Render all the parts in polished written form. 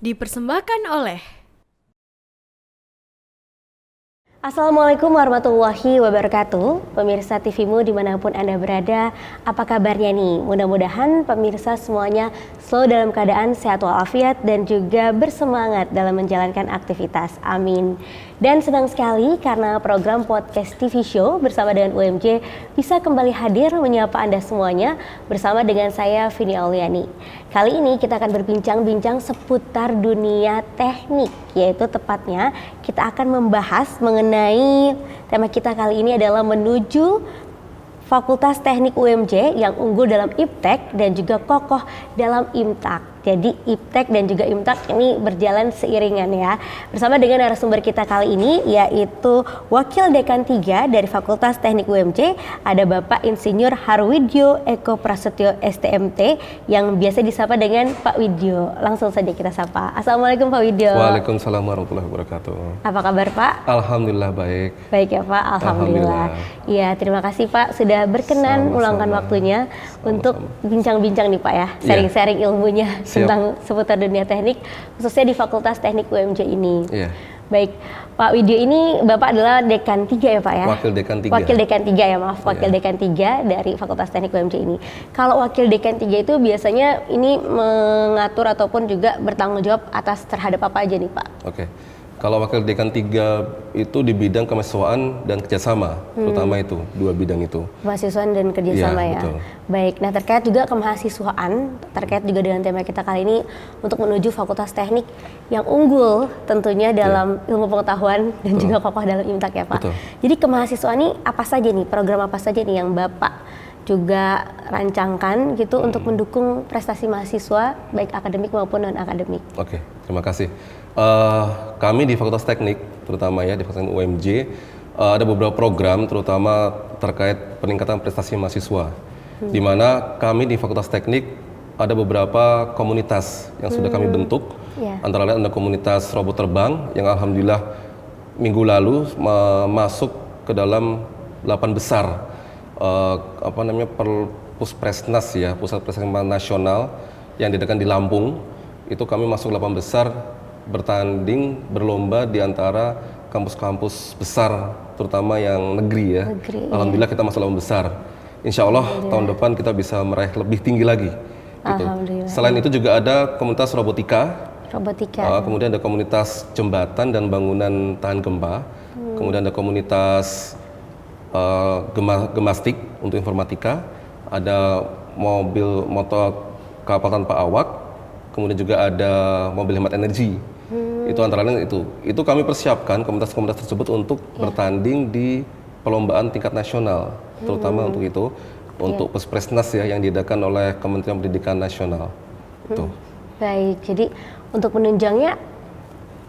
Dipersembahkan oleh Assalamualaikum warahmatullahi wabarakatuh. Pemirsa TVmu dimanapun Anda berada, apa kabarnya nih? Mudah-mudahan pemirsa semuanya selalu dalam keadaan sehat walafiat dan juga bersemangat dalam menjalankan aktivitas. Amin. Dan senang sekali karena program podcast TV Show bersama dengan UMJ bisa kembali hadir menyapa Anda semuanya bersama dengan saya Vini Auliani. Kali ini kita akan berbincang-bincang seputar dunia teknik, yaitu tepatnya kita akan membahas mengenai tema kita kali ini adalah menuju Fakultas Teknik UMJ yang unggul dalam IPTEK dan juga kokoh dalam IMTAK. Jadi IPTEK dan juga IMTAK ini berjalan seiringan ya. Bersama dengan narasumber kita kali ini yaitu Wakil Dekan 3 dari Fakultas Teknik UMJ, ada Bapak Insinyur Harwidyo Eko Prasetyo STMT yang biasa disapa dengan Pak Widyo. Langsung saja kita sapa. Assalamualaikum Pak Widyo. Waalaikumsalam warahmatullahi wabarakatuh. Apa kabar Pak? Alhamdulillah baik. Baik ya Pak, Alhamdulillah. Iya, terima kasih Pak sudah berkenan meluangkan waktunya untuk bincang-bincang nih Pak ya, sharing-sharing ilmunya tentang seputar dunia teknik, khususnya di Fakultas Teknik UMJ ini. Baik, Pak Widyo ini Bapak adalah Dekan 3 ya Pak ya? Wakil Dekan 3. Wakil Dekan 3 ya, maaf. Wakil Dekan 3 dari Fakultas Teknik UMJ ini. Kalau Wakil Dekan 3 itu biasanya ini mengatur ataupun juga bertanggung jawab atas terhadap apa aja nih Pak? Oke. Kalau Wakil Dekan 3 itu di bidang kemahasiswaan dan kerjasama, terutama itu, dua bidang itu. Kemahasiswaan dan kerjasama ya. Betul. Baik, nah terkait juga kemahasiswaan, terkait juga dengan tema kita kali ini untuk menuju Fakultas Teknik yang unggul tentunya dalam ilmu pengetahuan dan juga kokoh dalam IMTAK ya Pak. Betul. Jadi kemahasiswaan ini apa saja nih, program apa saja nih yang Bapak juga rancangkan gitu untuk mendukung prestasi mahasiswa baik akademik maupun non akademik. Oke, terima kasih. Kami di Fakultas Teknik, terutama ya di Fakultas UMJ, ada beberapa program terutama terkait peningkatan prestasi mahasiswa. Di mana kami di Fakultas Teknik ada beberapa komunitas yang sudah kami bentuk. Antara lain ada komunitas robot terbang yang alhamdulillah minggu lalu masuk ke dalam 8 besar Puspresnas ya, Pusat Persatuan Nasional yang diadakan di Lampung. Itu kami masuk 8 besar bertanding berlomba di antara kampus-kampus besar terutama yang negeri ya. Alhamdulillah kita masuk 8 besar. Insya Allah tahun depan kita bisa meraih lebih tinggi lagi. Gitu. Selain itu juga ada komunitas robotika. Kemudian ada komunitas jembatan dan bangunan tahan gempa. Kemudian ada komunitas gemastik untuk informatika, ada motor kapal tanpa awak, kemudian juga ada mobil hemat energi. Itu antara lain itu kami persiapkan komunitas-komunitas tersebut untuk bertanding di perlombaan tingkat nasional, terutama untuk itu, untuk Puspresnas ya yang diadakan oleh Kementerian Pendidikan Nasional. Baik, jadi untuk menunjangnya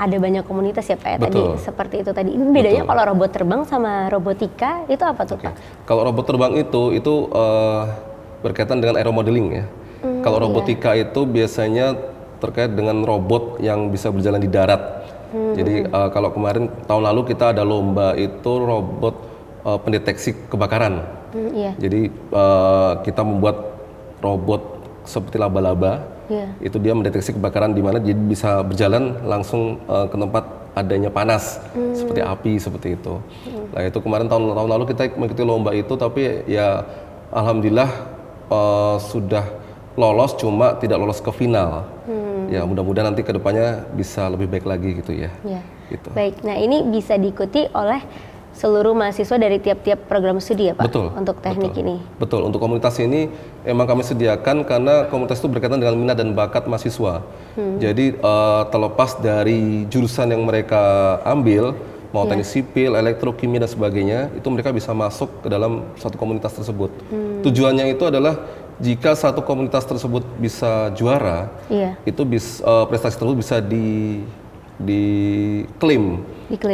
ada banyak komunitas ya Pak ya. Tadi seperti itu tadi. Ini bedanya kalau robot terbang sama robotika itu apa tuh Pak? Kalau robot terbang itu berkaitan dengan aeromodeling ya. Kalau robotika itu biasanya terkait dengan robot yang bisa berjalan di darat. Jadi kalau kemarin tahun lalu kita ada lomba itu robot pendeteksi kebakaran. Jadi kita membuat robot seperti laba-laba. Itu dia mendeteksi kebakaran di mana jadi bisa berjalan langsung ke tempat adanya panas seperti api seperti itu. Nah itu kemarin tahun lalu kita mengikuti lomba itu tapi ya alhamdulillah sudah lolos cuma tidak lolos ke final. Ya mudah-mudahan nanti kedepannya bisa lebih baik lagi gitu ya. Gitu. Baik, nah ini bisa diikuti oleh seluruh mahasiswa dari tiap-tiap program studi ya Pak? Untuk teknik ini? Betul, untuk komunitas ini emang kami sediakan karena komunitas itu berkaitan dengan minat dan bakat mahasiswa. Jadi terlepas dari jurusan yang mereka ambil, mau teknik sipil, elektro, kimia dan sebagainya, itu mereka bisa masuk ke dalam satu komunitas tersebut. Tujuannya itu adalah jika satu komunitas tersebut bisa juara, itu prestasi tersebut bisa diklaim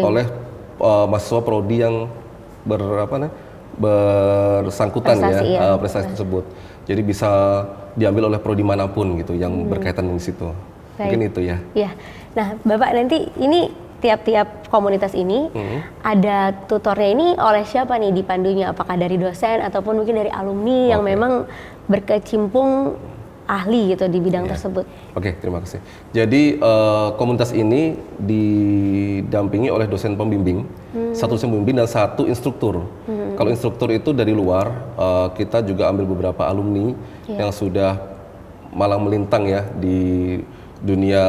oleh mahasiswa prodi yang bersangkutan prestasi tersebut. Jadi bisa diambil oleh prodi manapun gitu yang berkaitan dengan situ. Mungkin itu ya. Nah, Bapak nanti ini tiap-tiap komunitas ini ada tutornya ini oleh siapa nih dipandunya? Apakah dari dosen ataupun mungkin dari alumni yang memang berkecimpung ahli gitu di bidang tersebut. Oke, terima kasih. Jadi komunitas ini didampingi oleh dosen pembimbing, satu dosen pembimbing dan satu instruktur. Kalau instruktur itu dari luar, kita juga ambil beberapa alumni yang sudah malang melintang ya di dunia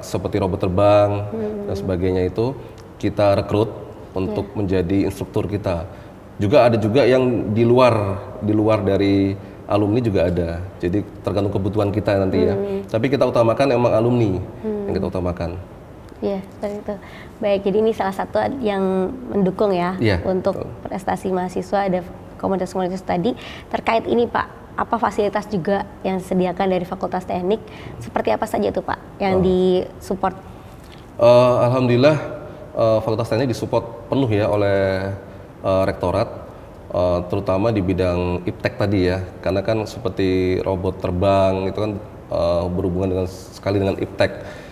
seperti robot terbang dan sebagainya itu kita rekrut untuk menjadi instruktur kita. Juga ada juga yang di luar dari alumni juga ada. Jadi tergantung kebutuhan kita nanti ya. Tapi kita utamakan emang alumni yang kita utamakan. Iya, seperti itu. Baik, jadi ini salah satu yang mendukung ya untuk prestasi mahasiswa, ada komunitas-komunitas tadi. Terkait ini Pak, apa fasilitas juga yang disediakan dari Fakultas Teknik? Seperti apa saja tuh Pak yang disupport? Alhamdulillah Fakultas Teknik disupport penuh ya oleh rektorat. Terutama di bidang iptek tadi ya, karena kan seperti robot terbang itu kan berhubungan sekali dengan iptek.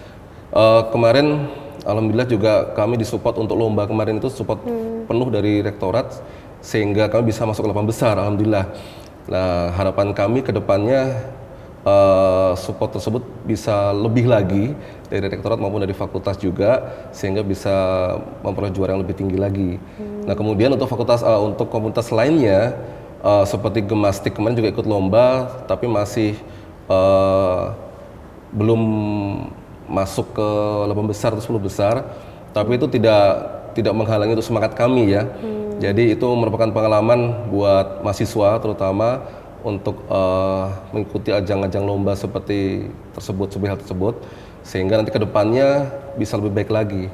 Kemarin alhamdulillah juga kami disupport untuk lomba kemarin itu support penuh dari rektorat sehingga kami bisa masuk ke 8 besar alhamdulillah. Nah, harapan kami ke depannya support tersebut bisa lebih lagi dari rektorat maupun dari fakultas juga sehingga bisa memperoleh juara yang lebih tinggi lagi. Nah, kemudian untuk untuk komunitas lainnya seperti Gemastik kemarin juga ikut lomba tapi masih belum masuk ke 8 besar atau 10 besar, tapi itu tidak menghalangi untuk semangat kami ya. Jadi itu merupakan pengalaman buat mahasiswa terutama untuk mengikuti ajang-ajang lomba seperti tersebut, seperti hal tersebut, sehingga nanti kedepannya bisa lebih baik lagi.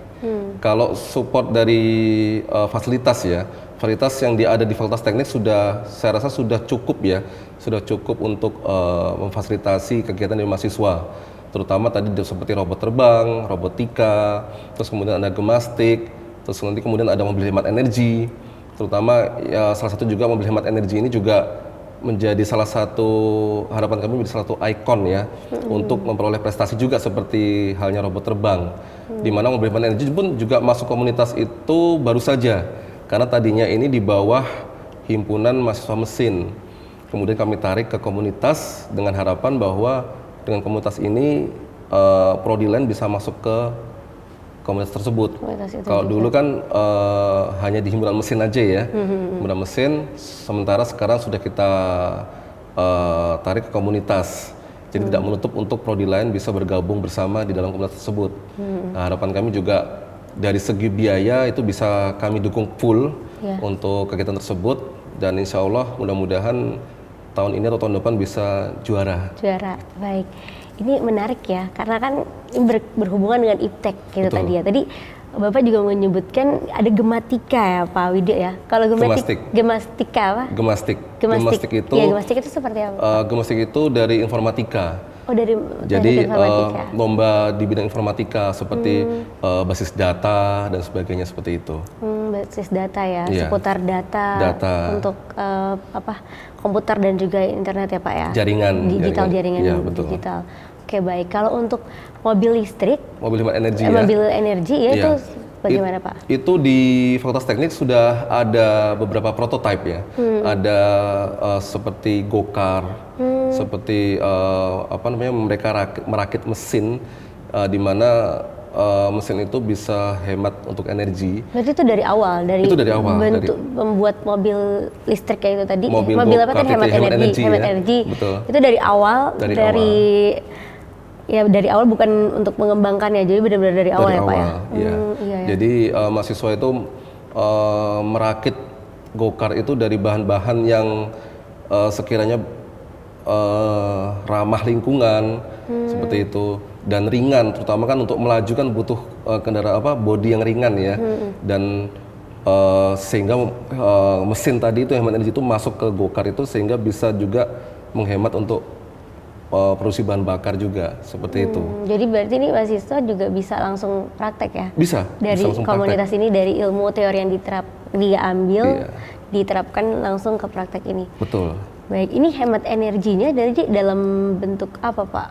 Kalau support dari fasilitas ya, fasilitas yang ada di Fakultas Teknik saya rasa sudah cukup ya, sudah cukup untuk memfasilitasi kegiatan dari mahasiswa. Terutama tadi seperti robot terbang, robotika, terus kemudian ada Gemastik, terus nanti kemudian ada mobil hemat energi. Terutama ya salah satu juga mobil hemat energi ini juga menjadi salah satu harapan kami menjadi salah satu ikon ya untuk memperoleh prestasi juga seperti halnya robot terbang. Di mana mobil hemat energi pun juga masuk komunitas itu baru saja karena tadinya ini di bawah himpunan mahasiswa mesin. Kemudian kami tarik ke komunitas dengan harapan bahwa dengan komunitas ini prodi lain bisa masuk ke komunitas tersebut. Kalau dulu kan hanya di himpunan mesin aja ya, himpunan mesin. Sementara sekarang sudah kita tarik ke komunitas. Jadi tidak menutup untuk prodi lain bisa bergabung bersama di dalam komunitas tersebut. Nah, harapan kami juga dari segi biaya itu bisa kami dukung full untuk kegiatan tersebut dan insya Allah mudah-mudahan tahun ini atau tahun depan bisa juara. Juara, baik. Ini menarik ya, karena kan ini berhubungan dengan iptek gitu. Betul. Tadi ya. Tadi Bapak juga menyebutkan ada Gematika ya Pak Widya ya. Kalau Gemastika apa? Gemastik itu. Ya, Gemastik itu seperti apa? Gemastik itu dari informatika. Oh, dari informatika. Lomba di bidang informatika seperti basis data dan sebagainya seperti itu. Basis data ya, seputar data. Untuk komputer dan juga internet ya Pak ya. Jaringan jaringan ya, betul. digital. Oke, baik. Kalau untuk mobil listrik, mobil hemat energi mobil energi ya itu bagaimana Pak? Itu di Fakultas Teknik sudah ada beberapa prototipe ya. Ada seperti go-car, seperti mereka merakit mesin di mana mesin itu bisa hemat untuk energi. Berarti itu dari awal, membuat mobil listrik kayak itu tadi. Mobil apa tadi hemat energi. Betul. Itu dari awal. Ya dari awal bukan untuk mengembangkannya, jadi benar-benar dari awal ya Pak ya. Iya. Jadi mahasiswa itu merakit go-kart itu dari bahan-bahan yang sekiranya ramah lingkungan seperti itu dan ringan, terutama kan untuk melaju kan butuh kendaraan bodi yang ringan ya dan sehingga mesin tadi itu hemat energi itu masuk ke go-kart itu sehingga bisa juga menghemat untuk produksi bahan bakar juga seperti itu. Jadi berarti ini mahasiswa juga bisa langsung praktek ya? Bisa. Dari bisa komunitas praktek. Ini dari ilmu teori yang diambil, diterapkan langsung ke praktek ini. Betul. Baik, ini hemat energinya dari dalam bentuk apa Pak?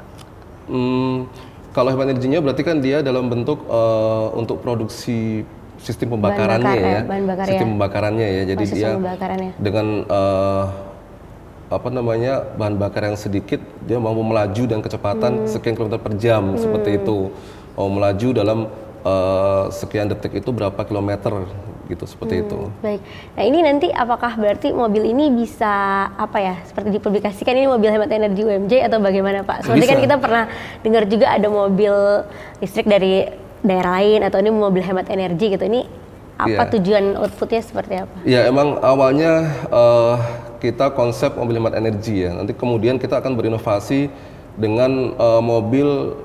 Kalau hemat energinya berarti kan dia dalam bentuk untuk produksi sistem pembakarannya ya. Bahan bakar sistem pembakarannya ya. Jadi dia dengan apa namanya bahan bakar yang sedikit dia mampu melaju dengan kecepatan sekian kilometer per jam seperti itu. Melaju dalam sekian detik itu berapa kilometer gitu seperti itu. Baik. Nah ini nanti apakah berarti mobil ini bisa apa ya seperti dipublikasikan ini mobil hemat energi UMJ atau bagaimana Pak? Soalnya kan kita pernah dengar juga ada mobil listrik dari daerah lain atau ini mobil hemat energi gitu. Ini apa tujuan outputnya seperti apa? Ya emang awalnya kita konsep mobil hemat energi ya. Nanti kemudian kita akan berinovasi dengan mobil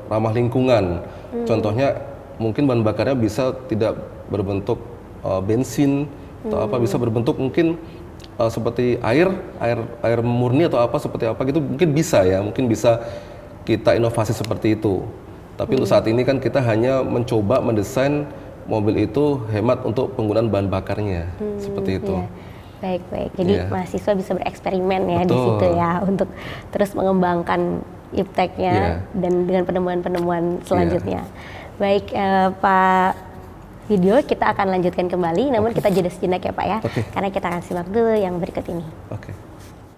ramah lingkungan. Contohnya mungkin bahan bakarnya bisa tidak berbentuk bensin atau apa, bisa berbentuk mungkin seperti air murni atau apa seperti apa gitu, mungkin bisa ya, mungkin bisa kita inovasi seperti itu. Tapi untuk saat ini kan kita hanya mencoba mendesain mobil itu hemat untuk penggunaan bahan bakarnya seperti itu. Baik. Jadi mahasiswa bisa bereksperimen ya di situ ya untuk terus mengembangkan ipteknya dan dengan penemuan-penemuan selanjutnya. Baik Pak Widyo, kita akan lanjutkan kembali, namun kita jeda sejenak ya Pak ya, karena kita akan simak dulu yang berikut ini.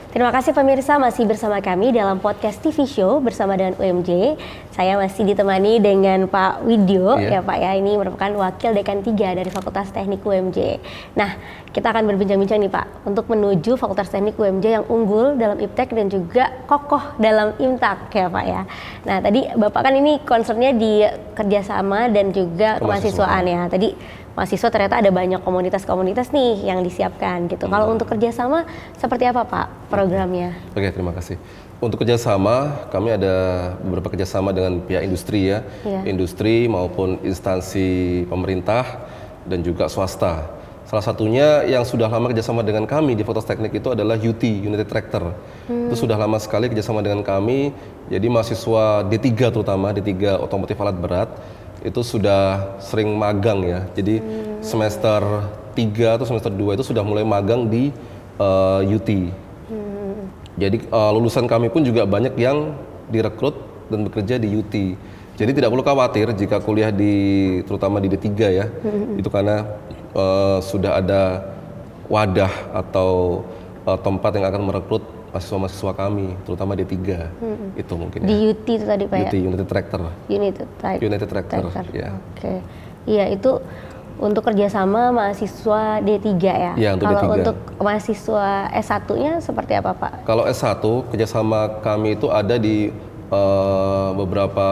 Terima kasih pemirsa masih bersama kami dalam podcast TV Show bersama dengan UMJ. Saya masih ditemani dengan Pak Widyo ya Pak ya, ini merupakan Wakil Dekan 3 dari Fakultas Teknik UMJ. Nah, kita akan berbincang-bincang nih Pak untuk menuju Fakultas Teknik UMJ yang unggul dalam iptek dan juga kokoh dalam imtak ya Pak ya. Nah, tadi Bapak kan ini concernnya di kerjasama dan juga kemahasiswaan ya. Tadi mahasiswa ternyata ada banyak komunitas-komunitas nih yang disiapkan gitu. Kalau untuk kerjasama seperti apa Pak programnya? Oke, terima kasih. Untuk kerjasama, kami ada beberapa kerjasama dengan pihak industri ya, industri maupun instansi pemerintah dan juga swasta. Salah satunya yang sudah lama kerjasama dengan kami di Fakultas Teknik itu adalah UT, United Tractor. Itu sudah lama sekali kerjasama dengan kami. Jadi mahasiswa D3 terutama, D3 otomotif alat berat, itu sudah sering magang ya. Jadi semester 3 atau semester 2 itu sudah mulai magang di UT. Jadi lulusan kami pun juga banyak yang direkrut dan bekerja di UT. Jadi tidak perlu khawatir jika kuliah terutama di D3 ya. Itu karena sudah ada wadah atau tempat yang akan merekrut mahasiswa-mahasiswa kami, terutama D3. Itu mungkin di UT itu tadi Pak ya? UT, United Tractor. United Tractor. Ya. Oke. Iya, itu untuk kerjasama mahasiswa D3 ya? Iya, untuk Kalau D3. untuk mahasiswa S1-nya seperti apa Pak? Kalau S1, kerjasama kami itu ada di beberapa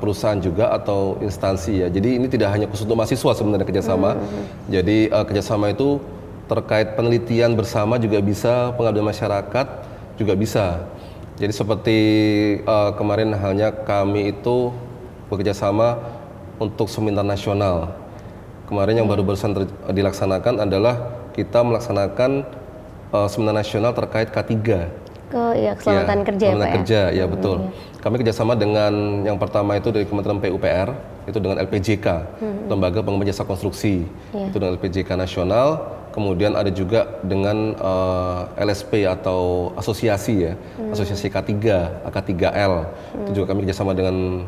perusahaan juga atau instansi ya. Jadi ini tidak hanya khusus untuk mahasiswa sebenarnya kerjasama. Jadi kerjasama itu terkait penelitian bersama juga bisa, pengabdian masyarakat juga bisa. Jadi seperti kemarin halnya kami itu bekerjasama untuk seminar nasional. Kemarin yang barusan dilaksanakan adalah kita melaksanakan seminar nasional terkait K3. Keselamatan kerja ya Pak ya? Kerja, ya betul. Kami kerjasama dengan yang pertama itu dari Kementerian PUPR, itu dengan LPJK, Lembaga Pengembangan Jasa Konstruksi, itu dengan LPJK nasional. Kemudian ada juga dengan LSP atau asosiasi ya, asosiasi K3, AK3L. Itu juga kami kerjasama dengan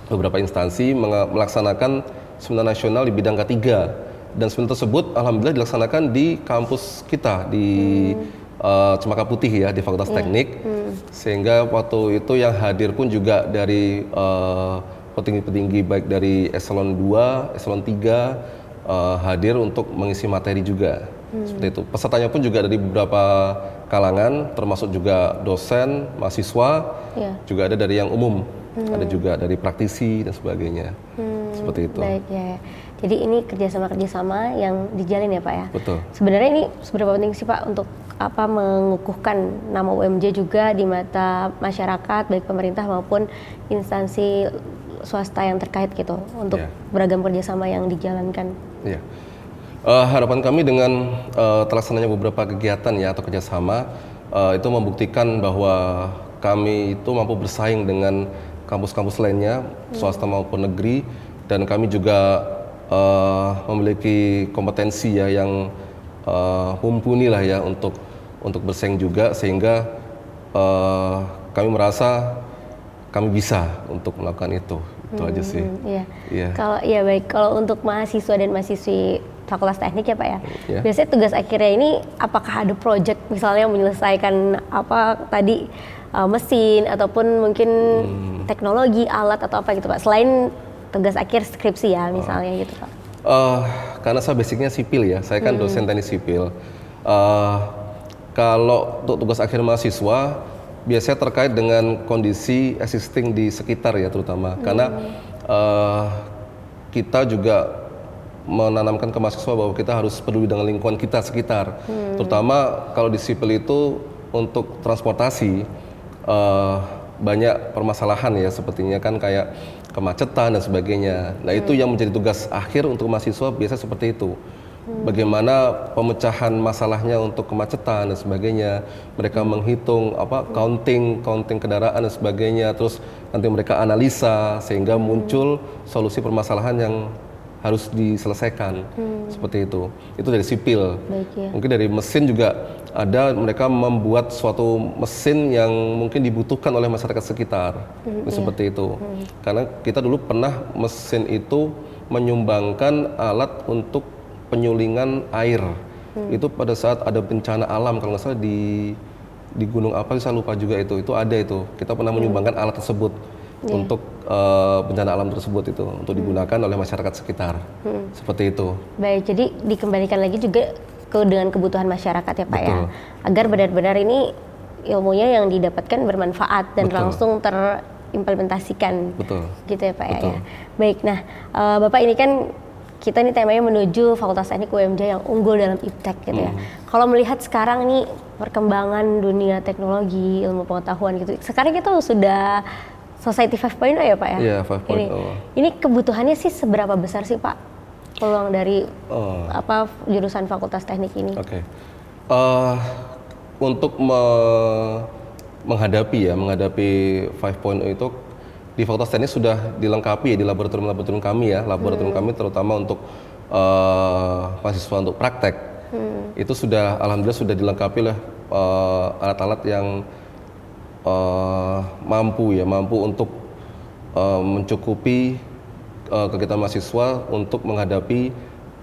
beberapa instansi melaksanakan seminar nasional di bidang K3. Dan seminar tersebut alhamdulillah dilaksanakan di kampus kita di Cempaka Putih ya, di Fakultas Teknik. Sehingga waktu itu yang hadir pun juga dari petinggi-petinggi baik dari eselon 2, eselon 3 hadir untuk mengisi materi juga. Seperti itu. Pesertanya pun juga dari beberapa kalangan, termasuk juga dosen, mahasiswa, juga ada dari yang umum, ada juga dari praktisi dan sebagainya. Seperti itu. Baik ya. Jadi ini kerjasama yang dijalin ya Pak ya? Betul. Sebenarnya ini seberapa penting sih Pak untuk mengukuhkan nama UMJ juga di mata masyarakat, baik pemerintah maupun instansi swasta yang terkait gitu, untuk beragam kerjasama yang dijalankan? Iya. Harapan kami dengan terlaksananya beberapa kegiatan ya atau kerjasama itu membuktikan bahwa kami itu mampu bersaing dengan kampus-kampus lainnya, swasta maupun negeri, dan kami juga memiliki kompetensi ya yang mumpuni lah ya untuk bersaing juga, sehingga kami merasa kami bisa untuk melakukan itu aja sih. Kalau baik, kalau untuk mahasiswa dan mahasiswi Fakultas Teknik ya Pak ya. Ya. Biasanya tugas akhirnya ini apakah ada project misalnya menyelesaikan apa tadi mesin ataupun mungkin teknologi, alat atau apa gitu Pak. Selain tugas akhir skripsi ya misalnya gitu Pak. Karena saya basicnya sipil ya, saya kan dosen teknik sipil. Kalau untuk tugas akhir mahasiswa biasanya terkait dengan kondisi existing di sekitar ya terutama. Karena kita juga menanamkan ke mahasiswa bahwa kita harus peduli dengan lingkungan kita sekitar. Terutama kalau di sipil itu untuk transportasi banyak permasalahan ya, sepertinya kan kayak kemacetan dan sebagainya. Nah itu yang menjadi tugas akhir untuk mahasiswa biasa seperti itu. Bagaimana pemecahan masalahnya untuk kemacetan dan sebagainya. Mereka menghitung counting kendaraan dan sebagainya. Terus nanti mereka analisa sehingga muncul solusi permasalahan yang harus diselesaikan. Seperti itu dari sipil. Baik, ya. Mungkin dari mesin juga ada, mereka membuat suatu mesin yang mungkin dibutuhkan oleh masyarakat sekitar. Seperti itu. Karena kita dulu pernah mesin itu menyumbangkan alat untuk penyulingan air. Itu pada saat ada bencana alam, kalau nggak salah di gunung apa saya lupa juga, itu ada itu. Kita pernah menyumbangkan alat tersebut untuk bencana alam tersebut, itu untuk digunakan oleh masyarakat sekitar. Seperti itu. Baik, jadi dikembalikan lagi juga dengan kebutuhan masyarakat ya Pak. Betul. Ya, agar benar-benar ini ilmunya yang didapatkan bermanfaat dan Betul. langsung terimplementasikan. Betul. Gitu ya Pak. Betul. Ya. Baik, nah Bapak ini kan kita nih temanya menuju Fakultas Teknik UMJ yang unggul dalam iptek gitu ya. Kalau melihat sekarang nih perkembangan dunia teknologi, ilmu pengetahuan gitu, sekarang kita sudah Society 5.0 ya Pak ya? Iya, 5.0. Ini kebutuhannya sih seberapa besar sih Pak peluang dari jurusan Fakultas Teknik ini? Oke. Untuk menghadapi 5.0 itu di Fakultas Teknik sudah dilengkapi ya, di laboratorium kami ya, laboratorium kami terutama untuk mahasiswa untuk praktek. Itu sudah alhamdulillah sudah dilengkapi oleh alat-alat yang mampu untuk mencukupi kegiatan mahasiswa untuk menghadapi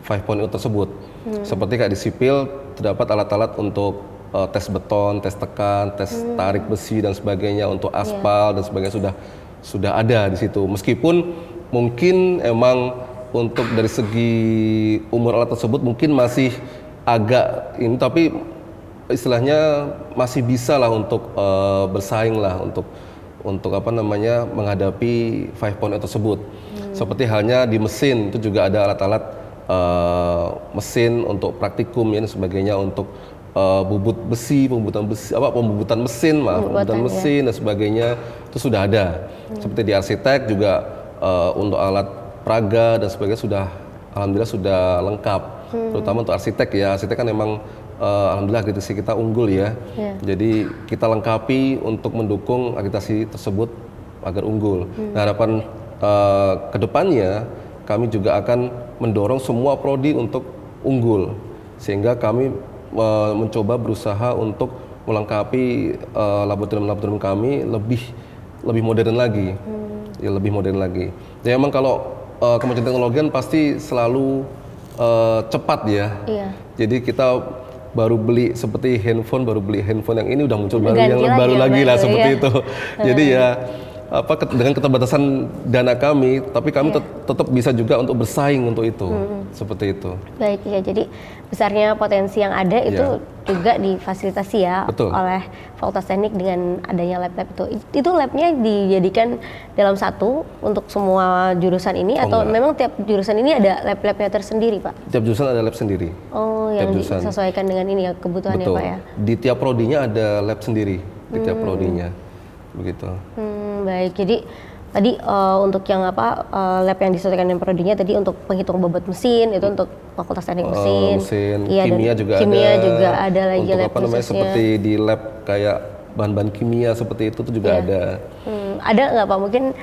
5.0 tersebut. Seperti kayak di sipil terdapat alat-alat untuk tes beton, tes tekan, tes tarik besi dan sebagainya, untuk aspal dan sebagainya sudah ada di situ. Meskipun mungkin emang untuk dari segi umur alat tersebut mungkin masih agak ini, tapi istilahnya masih bisa lah untuk bersaing lah untuk menghadapi 5.0 tersebut. Seperti halnya di mesin itu juga ada alat-alat mesin untuk praktikum ya, dan sebagainya, untuk pembubutan mesin dan sebagainya, itu sudah ada. Seperti di arsitek juga untuk alat praga dan sebagainya sudah alhamdulillah sudah lengkap. Terutama untuk arsitek ya, arsitek kan memang alhamdulillah akreditasi kita unggul ya. Jadi kita lengkapi untuk mendukung akreditasi tersebut agar unggul. Nah, harapan kedepannya kami juga akan mendorong semua prodi untuk unggul, sehingga kami mencoba berusaha untuk melengkapi laboratorium kami lebih modern lagi, ya lebih modern lagi. Ya memang kalau kemajuan teknologi kan pasti selalu cepat ya. Jadi kita baru beli handphone yang ini udah muncul yang baru lagi lah seperti itu. Jadi ya dengan keterbatasan dana kami, tapi kami tetap bisa juga untuk bersaing untuk itu, seperti itu. Baik ya, jadi besarnya potensi yang ada itu juga difasilitasi ya. Betul. Oleh Fakultas Teknik dengan adanya lab-lab itu. Itu labnya dijadikan dalam satu untuk semua jurusan ini, atau enggak. memang tiap jurusan ini ada lab-labnya tersendiri Pak? Tiap jurusan ada lab sendiri. Oh, yang disesuaikan dengan ini ya kebutuhannya. Betul. Pak ya. Di tiap prodinya ada lab sendiri, di tiap prodinya, begitu. Baik, jadi tadi untuk yang lab yang disesuaikan dengan prodinya tadi untuk penghitung bobot mesin itu untuk Fakultas Teknik Mesin. Iya, kimia juga ada lagi untuk lab khususnya. seperti di lab kayak bahan-bahan kimia seperti itu juga ada. Ada nggak Pak mungkin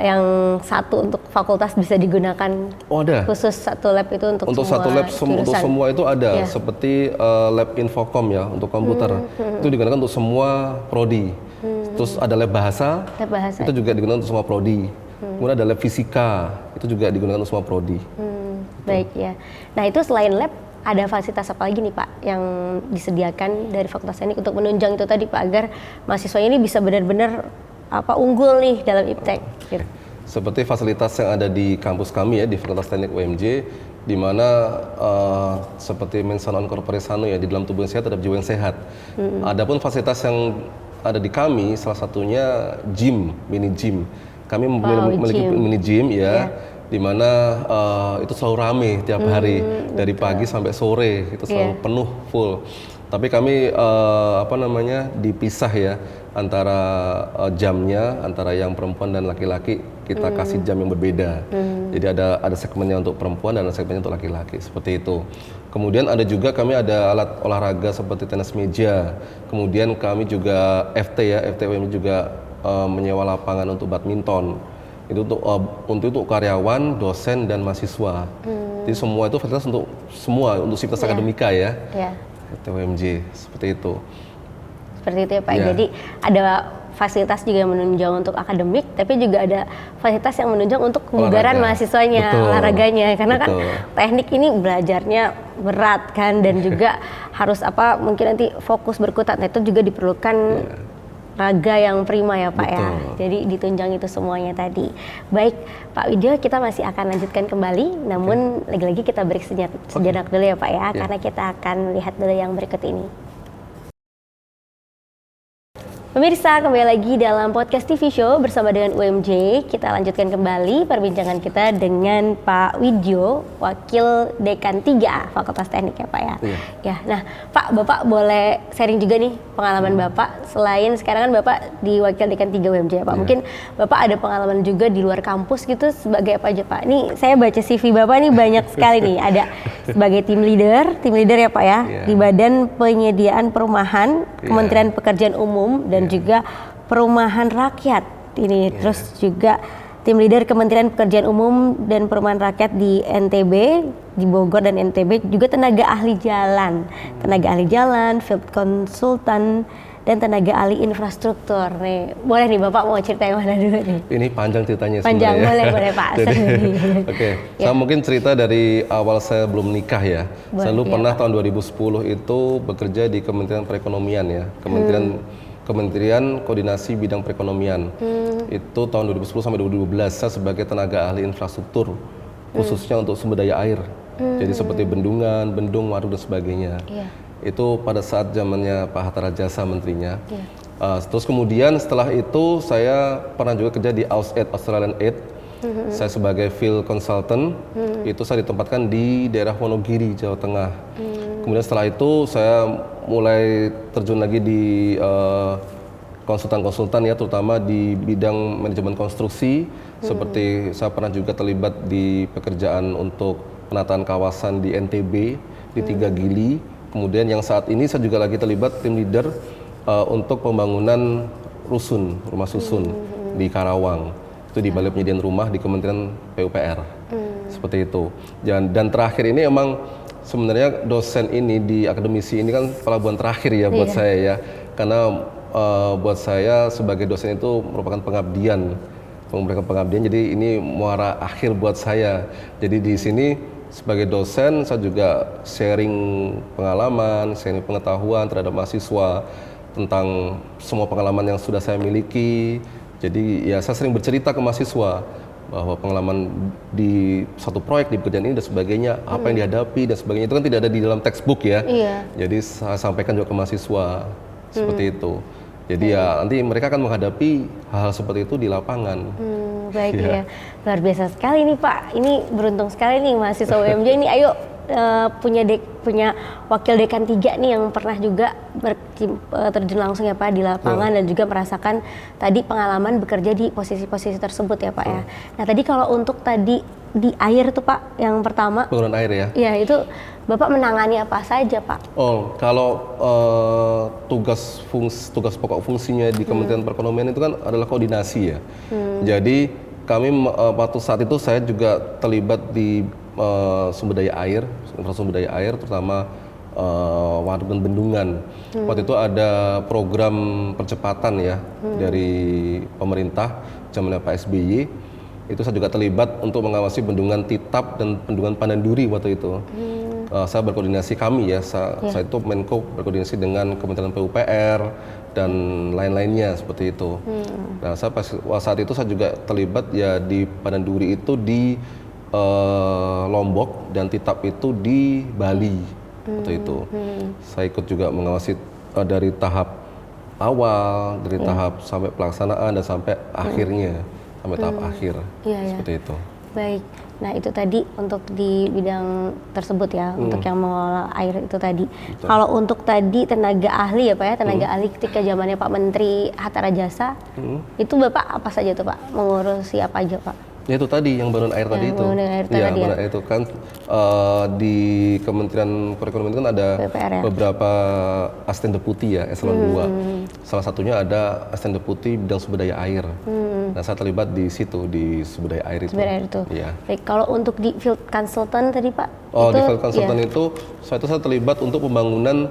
yang satu untuk fakultas bisa digunakan? Ada. Khusus satu lab itu untuk semua satu lab untuk semua itu ada. Iya. Seperti lab infocom ya, untuk komputer. Itu digunakan untuk semua prodi. Terus ada lab bahasa. Itu juga digunakan untuk semua prodi. Kemudian ada lab fisika, itu juga digunakan untuk semua prodi. Baik ya. Nah itu selain lab, ada fasilitas apa lagi nih Pak yang disediakan dari Fakultas Teknik untuk menunjang itu tadi Pak, agar mahasiswa ini bisa benar-benar unggul nih dalam iptek gitu. Seperti fasilitas yang ada di kampus kami ya, di Fakultas Teknik UMJ, di mana seperti mention on corpore sano ya, di dalam tubuh yang sehat ada jiwa yang sehat. Adapun fasilitas yang ada di kami, salah satunya gym, mini gym. Kami memiliki mini gym ya, di mana itu selalu rame tiap hari, dari pagi sampai sore itu selalu penuh full. Tapi kami dipisah ya antara jamnya antara yang perempuan dan laki-laki, kita kasih jam yang berbeda. Jadi ada segmennya untuk perempuan dan ada segmennya untuk laki-laki, seperti itu. Kemudian ada juga kami ada alat olahraga seperti tenis meja. Kemudian kami juga FTWM juga menyewa lapangan untuk badminton. Itu untuk karyawan, dosen dan mahasiswa. Jadi semua itu fasilitas untuk semua, untuk sivitas akademika ya. FTWMJ seperti itu. Seperti itu ya Pak. Jadi ada fasilitas juga yang menunjang untuk akademik, tapi juga ada fasilitas yang menunjang untuk kebugaran mahasiswanya, olahraganya. Karena kan teknik ini belajarnya berat kan, dan juga harus mungkin nanti fokus berkutat. Nah itu juga diperlukan raga yang prima ya Pak ya. Jadi ditunjang itu semuanya tadi. Baik Pak Widyo, kita masih akan lanjutkan kembali, namun lagi-lagi kita break sejenak dulu ya Pak ya, karena kita akan lihat dulu yang berikut ini. Pemirsa, kembali lagi dalam podcast TV Show bersama dengan UMJ. Kita lanjutkan kembali perbincangan kita dengan Pak Widyo, Wakil Dekan 3A Fakultas Teknik ya Pak ya. Ya, nah Pak, Bapak boleh sharing juga nih pengalaman Bapak, selain sekarang kan Bapak di Wakil Dekan 3 UMJ ya Pak. Mungkin Bapak ada pengalaman juga di luar kampus gitu sebagai apa aja Pak? Nih saya baca CV Bapak nih banyak sekali nih. Ada sebagai tim leader ya Pak ya, di Badan Penyediaan Perumahan, Kementerian Pekerjaan Umum dan juga Perumahan Rakyat ini, terus juga tim leader Kementerian Pekerjaan Umum dan Perumahan Rakyat di NTB, di Bogor dan NTB, juga tenaga ahli jalan, field consultant dan tenaga ahli infrastruktur. Nih, boleh nih Bapak mau cerita yang mana dulu nih? Ini panjang ceritanya sebenarnya. Panjang, boleh Pak. Saya mungkin cerita dari awal saya belum nikah ya. Saya dulu pernah tahun 2010 itu bekerja di Kementerian Perekonomian ya, Kementerian Koordinasi Bidang Perekonomian. Itu tahun 2010 sampai 2012 saya sebagai tenaga ahli infrastruktur, khususnya untuk sumber daya air. Jadi seperti bendungan, bendung, waduk dan sebagainya. Itu pada saat zamannya Pak Hatta Rajasa menterinya. Terus kemudian setelah itu saya pernah juga kerja di AusAid, Australian Aid. Saya sebagai field consultant, itu saya ditempatkan di daerah Wonogiri, Jawa Tengah. Kemudian setelah itu saya mulai terjun lagi di konsultan-konsultan ya, terutama di bidang manajemen konstruksi. Seperti saya pernah juga terlibat di pekerjaan untuk penataan kawasan di NTB, di 3 Gili. Kemudian yang saat ini saya juga lagi terlibat tim leader untuk pembangunan rusun, rumah susun di Karawang. Itu di Balai Penyediaan Rumah di Kementerian PUPR. Seperti itu. Dan terakhir ini emang sebenarnya dosen ini di akademisi ini kan pelabuhan terakhir ya buat saya ya. Karena buat saya sebagai dosen itu merupakan pengabdian. Jadi ini muara akhir buat saya. Jadi di sini sebagai dosen saya juga sharing pengalaman, sharing pengetahuan terhadap mahasiswa tentang semua pengalaman yang sudah saya miliki. Jadi ya saya sering bercerita ke mahasiswa bahwa pengalaman di satu proyek, di pekerjaan ini dan sebagainya, apa yang dihadapi dan sebagainya, itu kan tidak ada di dalam textbook ya. Jadi saya sampaikan juga ke mahasiswa seperti itu. Jadi ya nanti mereka akan menghadapi hal-hal seperti itu di lapangan. Baik ya, luar biasa sekali nih Pak. Ini beruntung sekali nih mahasiswa UMJ ini. Ayo punya wakil dekan 3 nih yang pernah juga terjun langsung ya Pak di lapangan dan juga merasakan tadi pengalaman bekerja di posisi-posisi tersebut ya Pak ya. Nah tadi kalau untuk tadi di air tuh Pak yang pertama. Pengurusan air ya? Iya, itu Bapak menangani apa saja Pak? Oh, kalau tugas pokok fungsinya di Kementerian Perekonomian itu kan adalah koordinasi ya. Jadi kami waktu saat itu saya juga terlibat di sumber daya air, infrastruktur daya air, terutama waduk dan bendungan. Waktu itu ada program percepatan ya dari pemerintah zamannya Pak SBY. itu saya juga terlibat untuk mengawasi bendungan Titap dan bendungan Pandan-Duri waktu itu. Saya berkoordinasi saya itu Menko berkoordinasi dengan Kementerian PUPR dan lain-lainnya seperti itu. Nah, saat itu saya juga terlibat ya di Pandan-Duri itu di Lombok dan Titap itu di Bali waktu itu. Saya ikut juga mengawasi dari tahap awal, dari tahap sampai pelaksanaan dan sampai akhirnya. Sampai tahap akhir, seperti itu. Baik, nah itu tadi untuk di bidang tersebut ya, untuk yang mengelola air itu tadi. Kalau untuk tadi tenaga ahli ya Pak ya, tenaga ahli ketika zamannya Pak Menteri Hatta Rajasa, itu Bapak apa saja tuh Pak, mengurusi apa aja Pak? Ya itu tadi yang bangun air tadi itu. Iya, bangun air itu kan di Kementerian Perekonomian kan ada PUPR, ya? beberapa asisten deputi ya, eselon 2. Salah satunya ada asisten deputi bidang sumber daya air. Nah, saya terlibat di situ, di sumber daya air itu. Sumber air itu. Iya. Baik, kalau untuk di field consultant tadi Pak? Di field consultant itu saya terlibat untuk pembangunan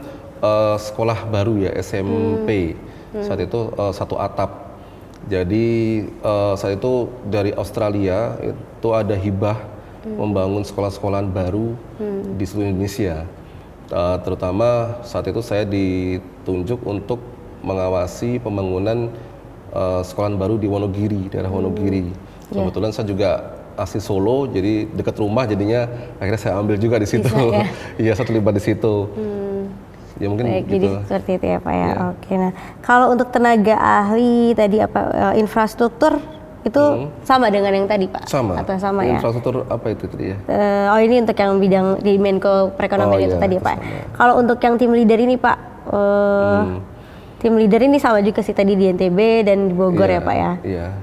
sekolah baru ya, SMP. Saat itu satu atap. Jadi saat itu dari Australia itu ada hibah membangun sekolah-sekolahan baru di seluruh Indonesia. Terutama saat itu saya ditunjuk untuk mengawasi pembangunan sekolahan baru di Wonogiri, daerah Wonogiri. Kebetulan saya juga asli Solo, jadi dekat rumah, jadinya akhirnya saya ambil juga di situ. Iya, saya terlibat di situ. Ya mungkin baik, gitu. Jadi seperti itu ya Pak ya. Oke, nah kalau untuk tenaga ahli tadi infrastruktur itu sama dengan yang tadi Pak? Sama. Atau sama ya? Infrastruktur apa itu tadi ya? Ini untuk yang bidang di Menko Perekonomian itu tadi ya Pak. Kalau untuk yang tim leader ini Pak, tim leader ini sama juga sih tadi di NTB dan di Bogor ya Pak ya?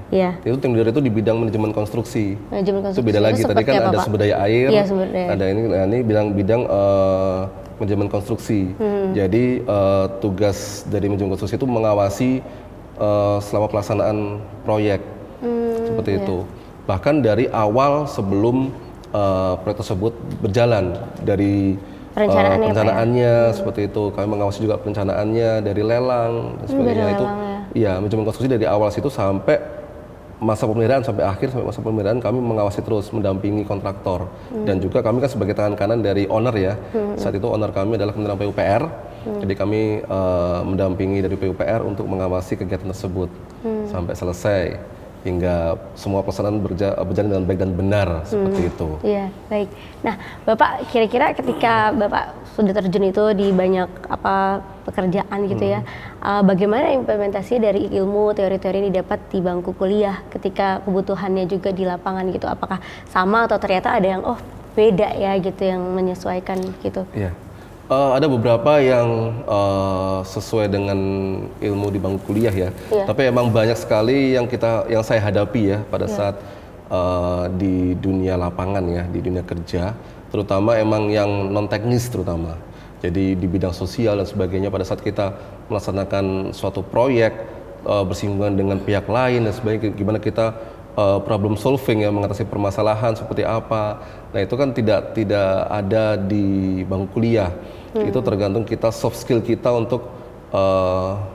Iya. Itu tim leader itu di bidang manajemen konstruksi. Itu beda lagi. Tadi kan ada sumber daya air, ada ini bidang manajemen konstruksi. Jadi tugas dari manajemen konstruksi itu mengawasi selama pelaksanaan proyek seperti itu. Bahkan dari awal sebelum proyek tersebut berjalan, dari perencanaannya seperti itu. Kami mengawasi juga perencanaannya dari lelang dan sebagainya. Itu ya manajemen konstruksi dari awal situ sampai masa pemeliharaan sampai masa pemeliharaan kami mengawasi terus, mendampingi kontraktor. Dan juga kami kan sebagai tangan kanan dari owner ya. Saat itu owner kami adalah Kementerian PUPR. Jadi kami mendampingi dari PUPR untuk mengawasi kegiatan tersebut sampai selesai, hingga semua pelaksanaan berjalan dengan baik dan benar seperti itu. Iya, baik. Nah, Bapak kira-kira ketika Bapak sudah terjun itu di banyak pekerjaan gitu ya, bagaimana implementasi dari ilmu teori-teori ini didapat di bangku kuliah ketika kebutuhannya juga di lapangan gitu? Apakah sama atau ternyata ada yang beda ya gitu yang menyesuaikan gitu? Iya. Ada beberapa yang sesuai dengan ilmu di bangku kuliah ya. Tapi emang banyak sekali yang saya hadapi ya pada saat di dunia lapangan ya, di dunia kerja, terutama emang yang non teknis terutama. Jadi di bidang sosial dan sebagainya, pada saat kita melaksanakan suatu proyek bersinggungan dengan pihak lain dan sebagainya, gimana kita problem solving ya, mengatasi permasalahan seperti apa. Nah, itu kan tidak ada di bangku kuliah. Itu tergantung kita, soft skill kita untuk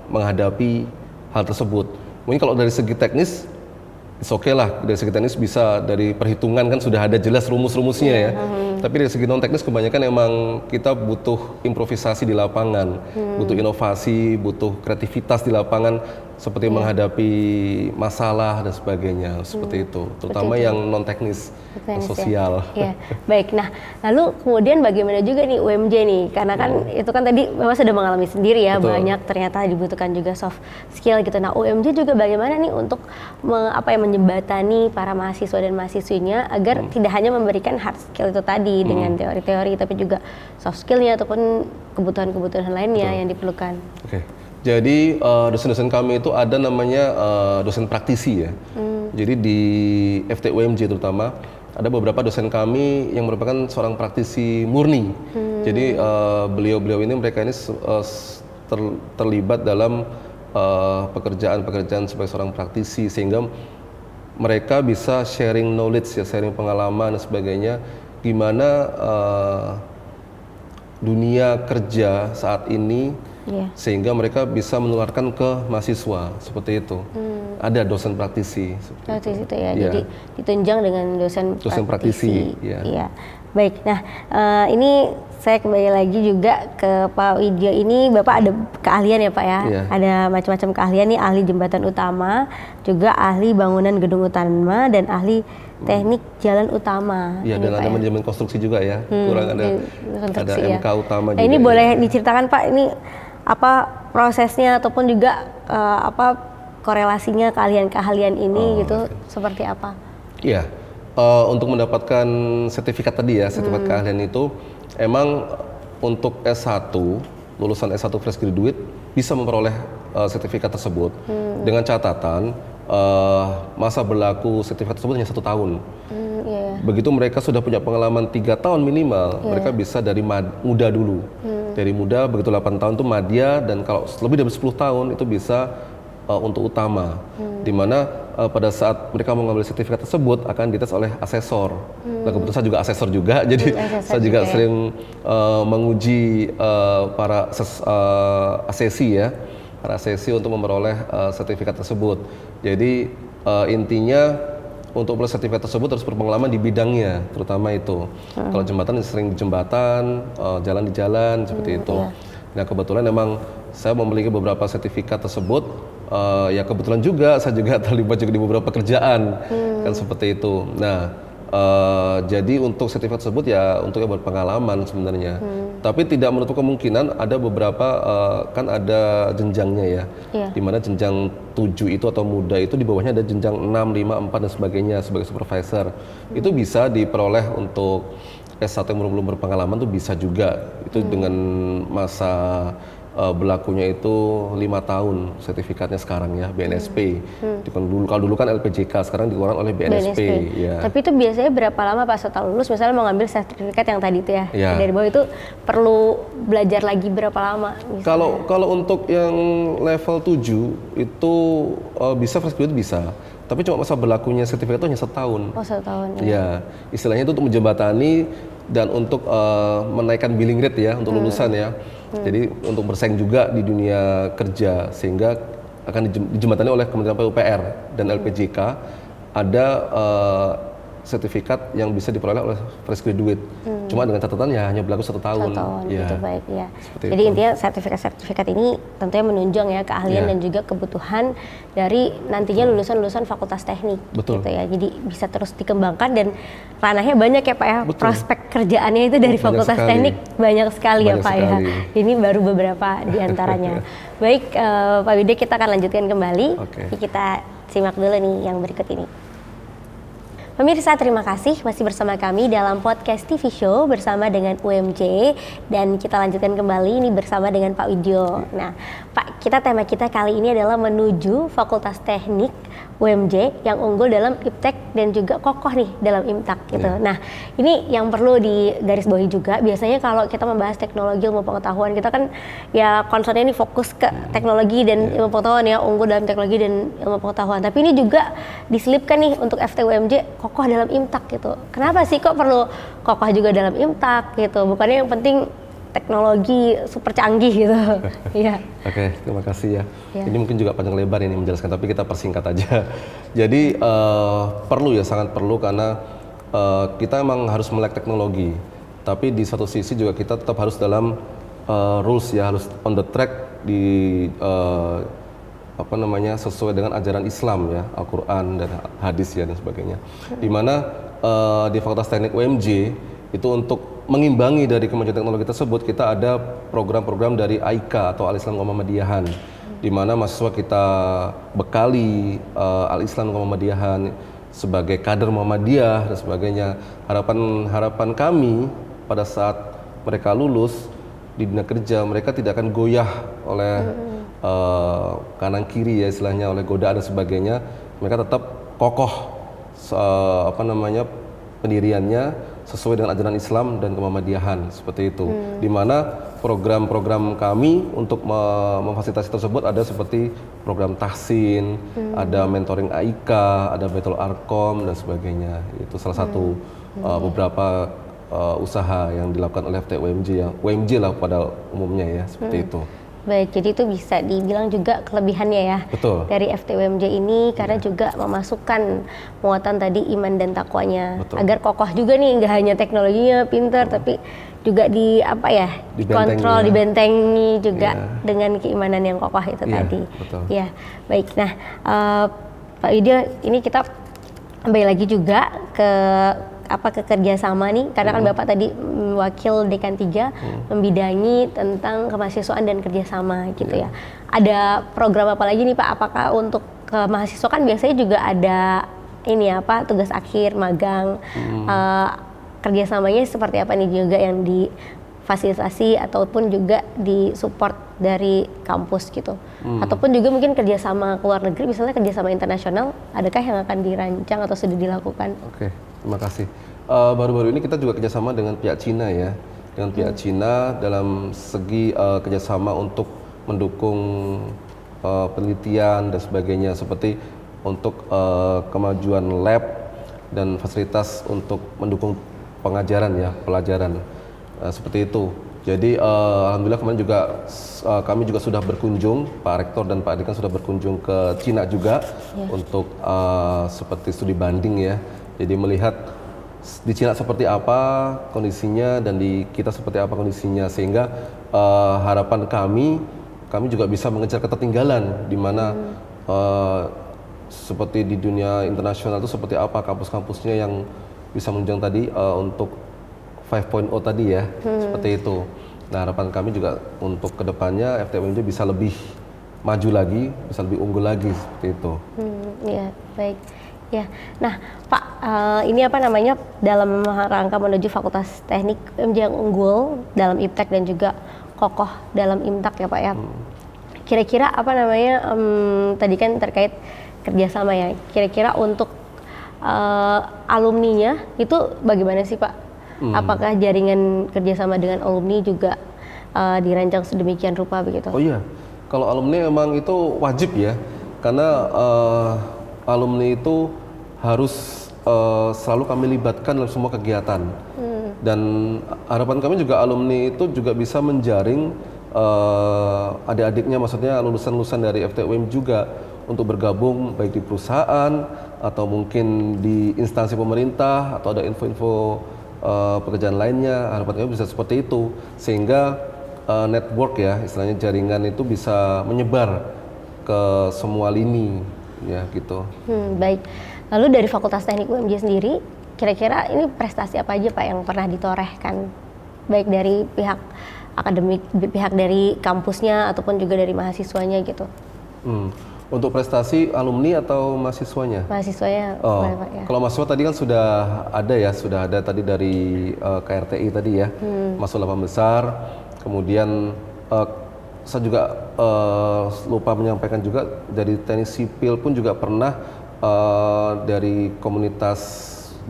menghadapi hal tersebut. Mungkin kalau dari segi teknis, it's okay lah. Dari segi teknis bisa, dari perhitungan kan sudah ada jelas rumus-rumusnya ya. Tapi dari segi non teknis kebanyakan emang kita butuh improvisasi di lapangan, butuh inovasi, butuh kreativitas di lapangan, seperti menghadapi masalah dan sebagainya, seperti itu. Terutama yang non teknis, yang sosial. Ya. Baik, nah lalu kemudian bagaimana juga nih UMJ nih? Karena kan itu kan tadi Bapak sudah mengalami sendiri ya, banyak ternyata dibutuhkan juga soft skill gitu. Nah, UMJ juga bagaimana nih untuk menjembatani para mahasiswa dan mahasiswinya agar tidak hanya memberikan hard skill itu tadi dengan teori-teori, tapi juga soft skillnya ataupun kebutuhan-kebutuhan lainnya yang diperlukan. Oke. Jadi dosen-dosen kami itu ada namanya dosen praktisi ya. Jadi di FTUMJ terutama ada beberapa dosen kami yang merupakan seorang praktisi murni. Jadi beliau-beliau ini mereka ini terlibat dalam pekerjaan-pekerjaan sebagai seorang praktisi, sehingga mereka bisa sharing knowledge ya, sharing pengalaman dan sebagainya, gimana dunia kerja saat ini Iya. sehingga mereka bisa menularkan ke mahasiswa seperti itu. Ada dosen praktisi seperti Praktis itu ya, Iya. jadi ditunjang dengan dosen praktisi, iya. Iya. Baik, nah ini saya kembali lagi juga ke Pak Widyo. Ini Bapak ada keahlian ya Pak ya? Iya. Ada macam-macam keahlian nih, ahli jembatan utama, juga ahli bangunan gedung utama, dan ahli teknik jalan utama. Iya, Ini, dan Pak, ada ya? manajemen konstruksi juga ya. Kurang ada Konstruksi, ya. MK utama Nah, juga. ini ya. boleh diceritakan Pak, ini apa prosesnya ataupun juga apa korelasinya keahlian-keahlian ini gitu, seperti apa? Iya, untuk mendapatkan sertifikat tadi ya, sertifikat keahlian itu emang untuk S1, lulusan S1 fresh graduate bisa memperoleh sertifikat tersebut dengan catatan masa berlaku sertifikat tersebut hanya 1 tahun. Iya. Begitu mereka sudah punya pengalaman 3 tahun minimal, mereka bisa dari muda dulu. Dari muda, begitu 8 tahun itu madya, dan kalau lebih dari 10 tahun itu bisa untuk utama. Dimana pada saat mereka mengambil sertifikat tersebut akan dites oleh asesor. Nah, kebetulan saya juga asesor juga, jadi saya juga sering menguji para asesi ya, para asesi untuk memperoleh sertifikat tersebut. Jadi intinya untuk memperoleh sertifikat tersebut harus berpengalaman di bidangnya, terutama itu. Kalau jembatan sering di jembatan, jalan di jalan seperti itu. Nah, kebetulan memang saya memiliki beberapa sertifikat tersebut. Ya kebetulan juga saya juga terlibat juga di beberapa pekerjaan kan seperti itu. Nah, jadi untuk sertifikat tersebut ya untuknya berpengalaman sebenarnya. Tapi tidak menutup kemungkinan ada beberapa kan ada jenjangnya ya. Di mana jenjang 7 itu atau muda itu di bawahnya ada jenjang 6, 5, 4 dan sebagainya sebagai supervisor. Itu bisa diperoleh untuk S1 yang belum berpengalaman tuh bisa juga. Itu dengan masa berlakunya itu 5 tahun sertifikatnya sekarang ya, BNSP. Kalau dulu kan LPJK, sekarang dikeluarkan oleh BNSP. Ya. Tapi itu biasanya berapa lama Pak setelah lulus, misalnya mau ngambil sertifikat yang tadi itu ya, dari bawah itu perlu belajar lagi berapa lama? Kalau untuk yang level 7 itu bisa fresh graduate bisa. Tapi cuma masa berlakunya sertifikat itu hanya 1 tahun. Oh, 1 tahun. Ya, istilahnya itu untuk menjembatani dan untuk menaikkan billing rate ya untuk lulusan ya. Jadi untuk bersaing juga di dunia kerja, sehingga akan dijembatani oleh Kementerian PUPR dan LPJK ada sertifikat yang bisa diperoleh oleh fresh graduate. Cuma dengan catatan ya hanya berlaku 1 tahun. 1 tahun, ya. gitu, baik ya. Seperti Jadi itu. intinya sertifikat-sertifikat ini tentunya menunjang ya keahlian dan juga kebutuhan dari nantinya lulusan-lulusan fakultas teknik. Betul. Gitu ya. Jadi bisa terus dikembangkan dan ranahnya banyak ya Pak ya. Betul. Prospek kerjaannya itu dari Banyak fakultas sekali. teknik banyak sekali ya Banyak Pak sekali. ya. Ini baru beberapa di antaranya. Baik Pak Widya, kita akan lanjutkan kembali. Oke. Jadi kita simak dulu nih yang berikut ini. Pemirsa, terima kasih masih bersama kami dalam podcast TV Show bersama dengan UMJ, dan kita lanjutkan kembali ini bersama dengan Pak Widyo. Nah, Pak, tema kita kali ini adalah menuju Fakultas Teknik UMJ yang unggul dalam IPTEK dan juga kokoh nih dalam IMTAK gitu. Nah, ini yang perlu digarisbawahi juga. Biasanya kalau kita membahas teknologi ilmu pengetahuan, kita kan ya concernnya ini fokus ke teknologi dan ilmu pengetahuan ya, unggul dalam teknologi dan ilmu pengetahuan. Tapi ini juga diselipkan nih untuk FTUMJ kokoh dalam IMTAK gitu. Kenapa sih kok perlu kokoh juga dalam IMTAK gitu? Bukannya yang penting teknologi super canggih gitu. Iya. Oke, terima kasih ya. Ya. Ini mungkin juga panjang lebar ini menjelaskan, tapi kita persingkat aja. Jadi perlu ya, sangat perlu, karena kita emang harus melek teknologi. Tapi di satu sisi juga kita tetap harus dalam rules ya, harus on the track di sesuai dengan ajaran Islam ya, Al-Quran dan hadis ya dan sebagainya. Dimana di Fakultas Teknik UMJ itu untuk mengimbangi dari kemajuan teknologi tersebut, kita ada program-program dari AIKA atau Al-Islam Muhammadiyahan, di mana mahasiswa kita bekali Al-Islam Muhammadiyahan sebagai kader Muhammadiyah dan sebagainya. Harapan kami pada saat mereka lulus di dunia kerja, mereka tidak akan goyah oleh kanan kiri ya istilahnya, oleh godaan dan sebagainya. Mereka tetap kokoh pendiriannya sesuai dengan ajaran Islam dan Muhammadiyahan seperti itu. Di mana program-program kami untuk memfasilitasi tersebut ada seperti program tahsin, ada mentoring AIKA, ada Betul Arkom dan sebagainya. Itu salah satu beberapa usaha yang dilakukan oleh FTUMJ ya, UMJ lah pada umumnya ya, seperti itu. Baik, jadi itu bisa dibilang juga kelebihannya ya Betul. dari FTUMJ ini karena juga memasukkan muatan tadi iman dan takwanya Betul. agar kokoh juga nih, nggak hanya teknologinya pintar tapi juga di apa ya, dikontrol, dibentengi juga dengan keimanan yang kokoh itu tadi. Betul. Ya, baik. Nah, Pak Widya, ini kita kembali lagi juga ke kerjasama nih, karena kan Bapak tadi wakil Dekan 3 membidangi tentang kemahasiswaan dan kerjasama gitu ya. Ada program apa lagi nih Pak? Apakah untuk ke mahasiswa kan biasanya juga ada ini apa tugas akhir, magang, kerjasamanya seperti apa nih juga yang difasilitasi ataupun juga disupport dari kampus gitu, ataupun juga mungkin kerjasama ke luar negeri, misalnya kerjasama internasional, adakah yang akan dirancang atau sudah dilakukan? Oke, terima kasih. Baru-baru ini kita juga kerjasama dengan pihak Cina ya, dengan pihak Cina dalam segi kerjasama untuk mendukung penelitian dan sebagainya, seperti untuk kemajuan lab dan fasilitas untuk mendukung pengajaran ya, pelajaran seperti itu. Jadi alhamdulillah kemarin juga kami juga sudah berkunjung, Pak Rektor dan Pak Dekan sudah berkunjung ke Cina juga untuk seperti studi banding ya. Jadi melihat di Cina seperti apa kondisinya dan di kita seperti apa kondisinya, sehingga harapan kami juga bisa mengejar ketertinggalan di mana seperti di dunia internasional itu seperti apa kampus-kampusnya yang bisa menunjang tadi untuk 5.0 tadi ya, seperti itu. Nah harapan kami juga untuk kedepannya FTUMJ bisa lebih maju lagi, bisa lebih unggul lagi seperti itu. Ya baik. Ya, nah Pak, ini apa namanya dalam rangka menuju Fakultas Teknik UMJ yang unggul dalam IPTEK dan juga kokoh dalam IMTAK ya Pak ya. Kira-kira apa namanya tadi kan terkait kerjasama ya. Kira-kira untuk alumninya itu bagaimana sih Pak? Apakah jaringan kerjasama dengan alumni juga dirancang sedemikian rupa begitu? Oh iya, kalau alumni memang itu wajib ya, karena alumni itu harus selalu kami libatkan dalam semua kegiatan. Dan harapan kami juga alumni itu juga bisa menjaring adik-adiknya, maksudnya lulusan-lulusan dari FTUM juga untuk bergabung baik di perusahaan atau mungkin di instansi pemerintah atau ada info-info pekerjaan lainnya. Harapan kami bisa seperti itu, sehingga network ya, istilahnya jaringan itu bisa menyebar ke semua lini ya gitu. Baik. Lalu dari Fakultas Teknik UMJ sendiri, kira-kira ini prestasi apa aja Pak yang pernah ditorehkan, baik dari pihak akademik, pihak dari kampusnya ataupun juga dari mahasiswanya gitu? Untuk prestasi alumni atau mahasiswanya? Mahasiswanya, boleh Pak ya. Kalau mahasiswa tadi kan sudah ada tadi dari KRTI tadi ya, masuk 8 besar. Kemudian saya juga lupa menyampaikan juga dari teknik sipil pun juga pernah dari komunitas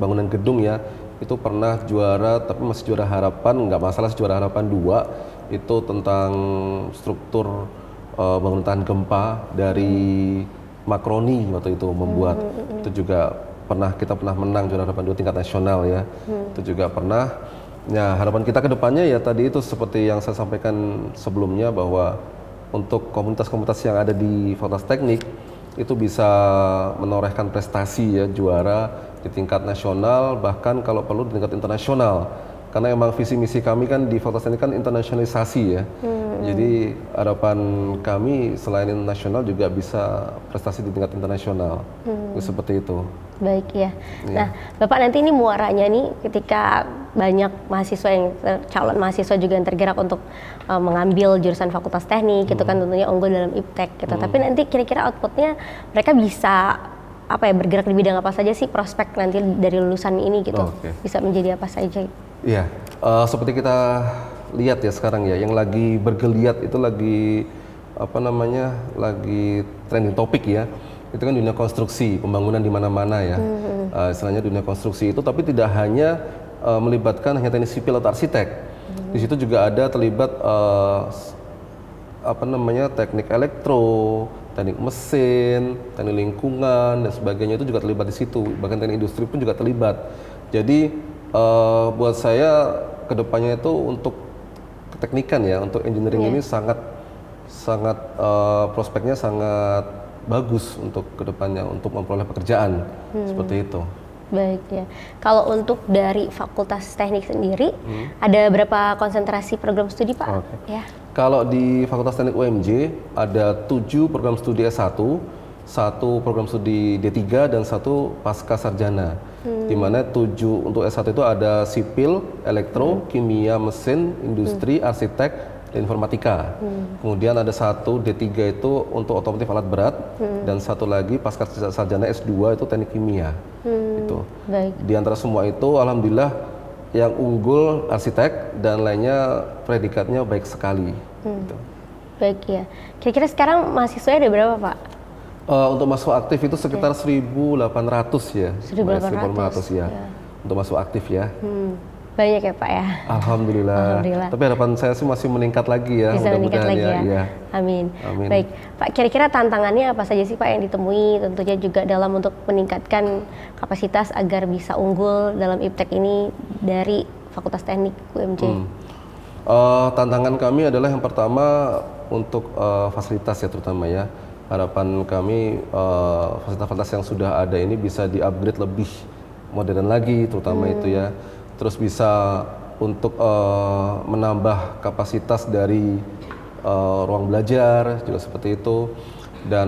bangunan gedung ya, itu pernah juara, tapi masih juara harapan, nggak masalah, juara harapan 2 itu tentang struktur bangunan tahan gempa dari Makroni waktu itu membuat. Itu juga kita pernah menang juara harapan 2 tingkat nasional ya. Itu juga pernah. Nah harapan kita ke depannya ya tadi itu seperti yang saya sampaikan sebelumnya, bahwa untuk komunitas-komunitas yang ada di Fakultas Teknik itu bisa menorehkan prestasi ya, juara di tingkat nasional, bahkan kalau perlu di tingkat internasional. Karena emang visi misi kami kan di Fakultas Teknik kan internasionalisasi ya. Jadi harapan kami selain nasional juga bisa prestasi di tingkat internasional. Seperti itu. Baik ya. Nah, Bapak nanti ini muaranya nih ketika banyak mahasiswa calon mahasiswa juga yang tergerak untuk mengambil jurusan Fakultas Teknik gitu kan, tentunya unggul dalam IPTEK gitu. Tapi nanti kira-kira outputnya mereka bisa bergerak di bidang apa saja sih, prospek nanti dari lulusan ini gitu? Bisa menjadi apa saja? Iya, seperti kita lihat ya sekarang ya, yang lagi bergeliat itu lagi lagi trending topik ya, itu kan dunia konstruksi, pembangunan di mana-mana ya. Istilahnya dunia konstruksi itu, tapi tidak hanya melibatkan hanya teknik sipil atau arsitek. Di situ juga ada terlibat teknik elektro, teknik mesin, teknik lingkungan dan sebagainya, itu juga terlibat di situ. Bahkan teknik industri pun juga terlibat. Jadi buat saya kedepannya itu untuk keteknikan ya, untuk engineering ini sangat sangat prospeknya sangat bagus untuk kedepannya untuk memperoleh pekerjaan seperti itu. Baik ya. Kalau untuk dari Fakultas Teknik sendiri, ada berapa konsentrasi program studi Pak? Oke. Ya. Kalau di Fakultas Teknik UMJ ada 7 program studi S1, 1 program studi D3 dan 1 pasca sarjana. Di mana 7 untuk S1 itu ada sipil, elektro, kimia, mesin, industri, arsitek, dan informatika. Kemudian ada 1 D3 itu untuk otomotif alat berat dan 1 lagi pasca sarjana S2 itu teknik kimia. Itu. Baik. Di antara semua itu alhamdulillah yang unggul arsitek dan lainnya predikatnya baik sekali. Gitu. Baik ya. Kira-kira sekarang mahasiswanya ada berapa Pak? Untuk masuk aktif itu sekitar 1.800 ya. 1.800 ya. Untuk masuk aktif ya. Banyak ya Pak ya? Alhamdulillah. Tapi harapan saya sih masih meningkat lagi ya. Bisa meningkat lagi ya? Ya. Amin. Amin. Baik, Pak, kira-kira tantangannya apa saja sih Pak yang ditemui tentunya juga dalam untuk meningkatkan kapasitas agar bisa unggul dalam IPTEK ini dari Fakultas Teknik UMJ? Tantangan kami adalah yang pertama untuk fasilitas ya terutama ya. Harapan kami fasilitas-fasilitas yang sudah ada ini bisa di-upgrade lebih modern lagi terutama itu ya. Terus bisa untuk menambah kapasitas dari ruang belajar juga seperti itu, dan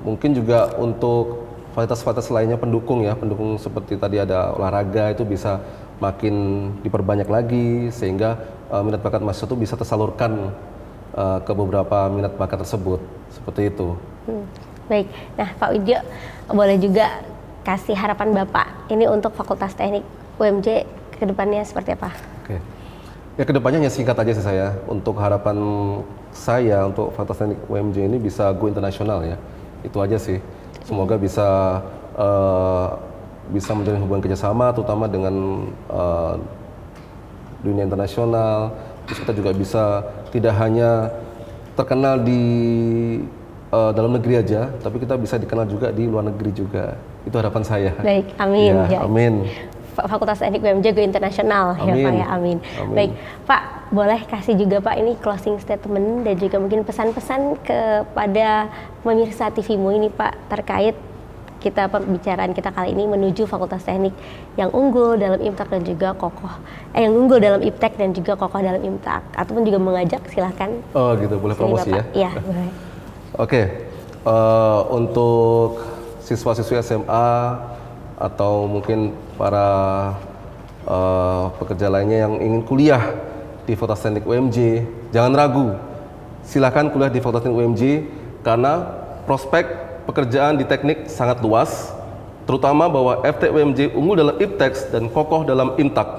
mungkin juga untuk fasilitas-fasilitas lainnya pendukung ya, pendukung seperti tadi ada olahraga itu bisa makin diperbanyak lagi sehingga minat bakat mahasiswa itu bisa tersalurkan ke beberapa minat bakat tersebut seperti itu. Baik, nah Pak Widyo boleh juga kasih harapan Bapak ini untuk Fakultas Teknik UMJ kedepannya seperti apa? Oke. Ya kedepannya hanya singkat aja sih saya. Untuk harapan saya untuk Fakultas Teknik UMJ ini bisa go internasional ya. Itu aja sih. Semoga bisa menjalin hubungan kerjasama terutama dengan dunia internasional. Terus kita juga bisa tidak hanya terkenal di dalam negeri aja, tapi kita bisa dikenal juga di luar negeri juga. Itu harapan saya. Baik, amin. Ya, amin. Fakultas Teknik UMJ go internasional ya Pak ya, amin. Baik, Pak, boleh kasih juga Pak ini closing statement dan juga mungkin pesan-pesan kepada pemirsa TVMU ini Pak terkait kita pembicaraan kita kali ini menuju Fakultas Teknik yang unggul dalam IPTEK dan juga kokoh yang unggul dalam IPTEK dan juga kokoh dalam IPTEK, ataupun juga mengajak silahkan. Oh gitu, boleh promosi ya? Iya, boleh. Oke, untuk siswa-siswi SMA atau mungkin para pekerja lainnya yang ingin kuliah di Fakultas Teknik UMJ, jangan ragu, silahkan kuliah di Fakultas Teknik UMJ karena prospek pekerjaan di teknik sangat luas, terutama bahwa FT UMJ unggul dalam IPTEK dan kokoh dalam IMTAK.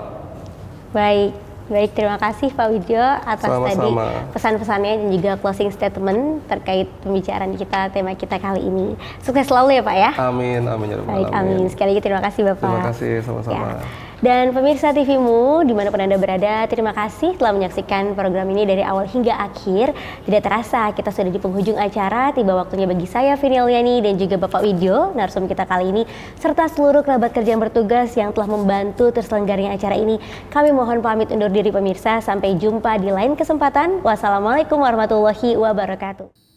Baik, terima kasih Pak Widyo atas tadi pesan-pesannya dan juga closing statement terkait pembicaraan kita, tema kita kali ini. Sukses selalu ya Pak ya. Amin. Baik, amin. Sekali lagi terima kasih Bapak. Terima kasih, sama-sama. Ya. Dan pemirsa TVMU dimanapun Anda berada, terima kasih telah menyaksikan program ini dari awal hingga akhir. Tidak terasa kita sudah di penghujung acara, tiba waktunya bagi saya Vini Auliani dan juga Bapak Widyo, narsum kita kali ini, serta seluruh kerabat kerja yang bertugas yang telah membantu terselenggaranya acara ini. Kami mohon pamit undur diri pemirsa, sampai jumpa di lain kesempatan. Wassalamualaikum warahmatullahi wabarakatuh.